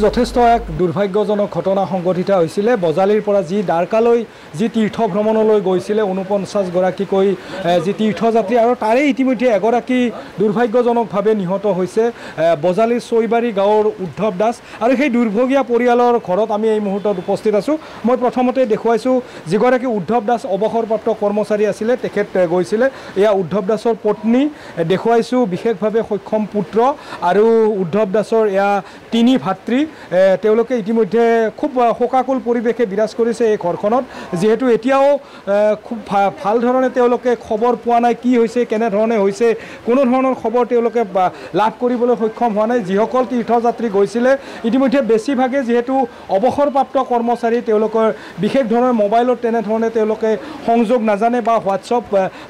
যথেষ্ট এক দুৰ্ভাগ্যজনক ঘটনা সংঘটিত হৈছিলে বজালিৰ পৰা যি দ্বাৰকালৈ যি তীৰ্থ ভ্ৰমণলৈ গৈছিলে ৪৯ গৰাকীকৈ যি তীৰ্থযাত্ৰী আৰু তাৰে ইতিমধ্যে এগৰাকী দুৰ্ভাগ্যজনকভাৱে নিহত হৈছে বজালিৰ ছৈবাৰী গাঁৱৰ উদ্ধৱ দাস আৰু সেই দুৰ্ভগীয়া পৰিয়ালৰ ঘৰত আমি এই মুহূৰ্তত উপস্থিত আছোঁ মই প্ৰথমতে দেখুৱাইছোঁ যিগৰাকী উদ্ধৱ দাস অৱসৰপ্ৰাপ্ত কৰ্মচাৰী আছিলে তেখেত গৈছিলে এয়া উদ্ধৱ দাসৰ পত্নী দেখুৱাইছোঁ বিশেষভাৱে সক্ষম পুত্ৰ আৰু উদ্ধৱ দাসৰ এয়া তিনি ভাতৃ তেওঁলোকে ইতিমধ্যে খুব শোকাকুল পৰিৱেশে বিৰাজ কৰিছে এই ঘৰখনত যেহেতু এতিয়াও খুব ভাল ধৰণে তেওঁলোকে খবৰ পোৱা নাই কি হৈছে কেনে ধৰণে হৈছে কোনো ধৰণৰ খবৰ তেওঁলোকে লাভ কৰিবলৈ সক্ষম হোৱা নাই যিসকল তীৰ্থযাত্ৰী গৈছিলে ইতিমধ্যে বেছিভাগে যেহেতু অৱসৰপ্ৰাপ্ত কৰ্মচাৰী তেওঁলোকৰ বিশেষ ধৰণৰ মোবাইলত তেনে ধৰণে তেওঁলোকে সংযোগ নাজানে বা হোৱাটছআপ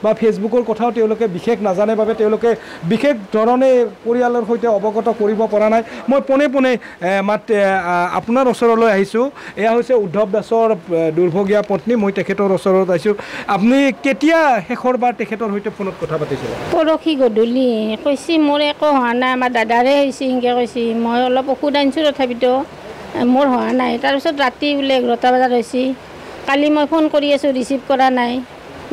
বা ফেচবুকৰ কথাও তেওঁলোকে বিশেষ নাজানে বাবে তেওঁলোকে বিশেষ ধৰণে পৰিয়ালৰ সৈতে অৱগত কৰিব পৰা নাই মই পোনে পোনে আপোনাৰ ওচৰলৈ আহিছোঁ এয়া হৈছে উদ্ধৱ দাসৰ দুৰ্ভগীয়া পত্নী মই তেখেতৰ ওচৰত আহিছোঁ আপুনি কেতিয়া শেষৰবাৰ তেখেতৰ সৈতে ফোনত কথা পাতিছিল পৰহি গধূলি কৈছি মোৰ একো হোৱা নাই আমাৰ দাদাৰে হৈছে এনেকৈ কৈছি মই অলপ ঔষধ আনিছোঁ তথাপিতো মোৰ হোৱা নাই তাৰপিছত ৰাতি বোলে ১১টা বজাত হৈছে কালি মই ফোন কৰি আছোঁ ৰিচিভ কৰা নাই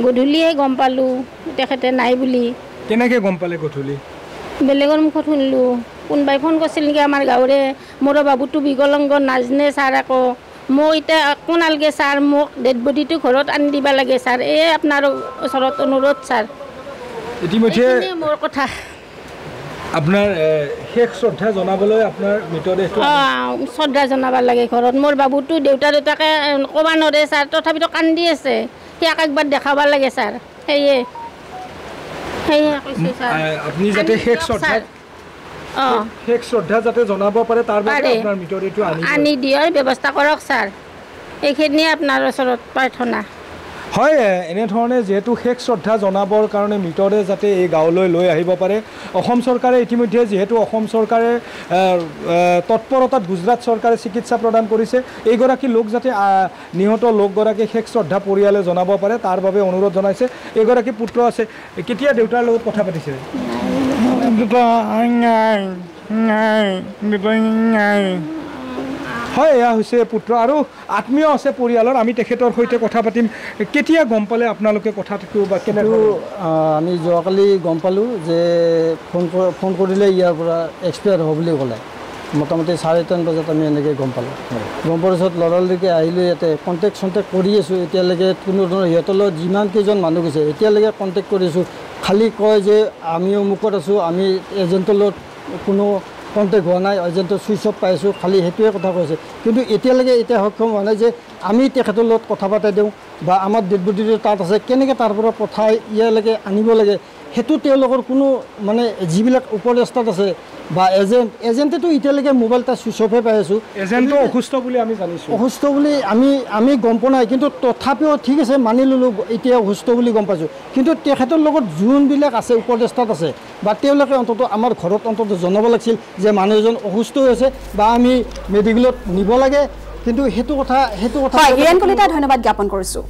গধূলিয়ে গম পালোঁ তেখেতে নাই বুলি কেনেকৈ গম পালে গধূলি বেলেগৰ মুখত শুনিলোঁ কোনোবাই ফোন কৰিছিল নেকি আমাৰ গাঁৱৰে মোৰ বাবুটো বিকলাংগ নাজনে ছাৰ আকৌ মোক এতিয়া একো নালাগে ছাৰ মোক ডেড বডিটো ঘৰত আনি দিব লাগে ছাৰ এই আপোনাৰ ওচৰত অনুৰোধ ছাৰ ইতিমধ্যে মোৰ কথা আপোনাৰ শেষ শ্ৰদ্ধা জনাবলৈ আপোনাৰ মৃতদেহটো শ্ৰদ্ধা জনাব লাগে ঘৰত মোৰ বাবুটো দেউতাকে ক'ব নোৱাৰে ছাৰ তথাপিতো কান্দি আছে সিয়াক একবাৰ দেখাব লাগে ছাৰ সেয়ে কৈছোঁ ছাৰ আপুনি যাতে শেষ শ্ৰদ্ধা যাতে জনাব পাৰে তাৰ বাবে আপোনাৰ মৃতদেহটো আনি দিয়াৰ ব্যৱস্থা কৰক ছাৰ এইখিনিয়ে আপোনাৰ ওচৰত প্ৰাৰ্থনা হয় এনেধৰণে যেহেতু শেষ শ্ৰদ্ধা জনাবৰ কাৰণে মৃতদেহ যাতে এই গাঁৱলৈ লৈ আহিব পাৰে অসম চৰকাৰে ইতিমধ্যে যিহেতু অসম চৰকাৰে তৎপৰতাত গুজৰাট চৰকাৰে চিকিৎসা প্ৰদান কৰিছে এইগৰাকী লোক যাতে নিহত লোকগৰাকী শেষ শ্ৰদ্ধা পৰিয়ালে জনাব পাৰে তাৰ বাবে অনুৰোধ জনাইছে এগৰাকী পুত্ৰ আছে কেতিয়া দেউতাৰ লগত কথা পাতিছে হয় এয়া হৈছে পুত্ৰ আৰু আত্মীয় আছে পৰিয়ালৰ আমি তেখেতৰ সৈতে কথা পাতিম কেতিয়া গম পালে আপোনালোকে কথাটো বা কেনেকৈ আমি যোৱাকালি গম পালোঁ যে ফোন কৰিলে ইয়াৰ পৰা এক্সপায়াৰ হ'ব বুলি ক'লে মোটামুটি 3:30 বজাত আমি এনেকৈ গম পালোঁ গম পোৱাৰ পিছত লৰালৰিকৈ আহিলোঁ ইয়াতে কণ্টেক্ট কৰি আছোঁ এতিয়ালৈকে কোনো ধৰণৰ সিহঁতৰ লগত যিমানকেইজন মানুহ গৈছে এতিয়ালৈকে কণ্টেক্ট কৰি আছোঁ খালি কয় যে আমি অমুকত আছোঁ আমি এজেণ্টৰ লগত কোনো কণ্টেক্ট হোৱা নাই এজেণ্টৰ চুইচ অফ পাইছোঁ খালি সেইটোৱে কথা কৈছে কিন্তু এতিয়ালৈকে সক্ষম হোৱা নাই যে আমি তেখেতৰ লগত কথা পাতাই দিওঁ বা আমাৰ ডেড বডিটো তাত আছে কেনেকৈ তাৰ পৰা পঠাই ইয়ালৈকে আনিব লাগে সেইটো তেওঁলোকৰ কোনো মানে যিবিলাক উপদেষ্টাত আছে বা এজেণ্টেতো এতিয়ালৈকে মোবাইল এটা চুইচ অফে পাই আছোঁ এজেণ্টটো অসুস্থ বুলি আমি জানিছোঁ অসুস্থ বুলি আমি গম পোৱা নাই কিন্তু তথাপিও ঠিক আছে মানি ল'লোঁ এতিয়া অসুস্থ বুলি গম পাইছোঁ কিন্তু তেখেতৰ লগত যোনবিলাক আছে উপদেষ্টাত আছে বা তেওঁলোকে অন্ততঃ আমাৰ ঘৰত অন্ততঃ জনাব লাগিছিল যে মানুহ এজন অসুস্থ হৈছে বা আমি মেডিকেলত নিব লাগে কিন্তু সেইটো কথা হিৰেণ কলিতা ধন্যবাদ জ্ঞাপন কৰিছোঁ।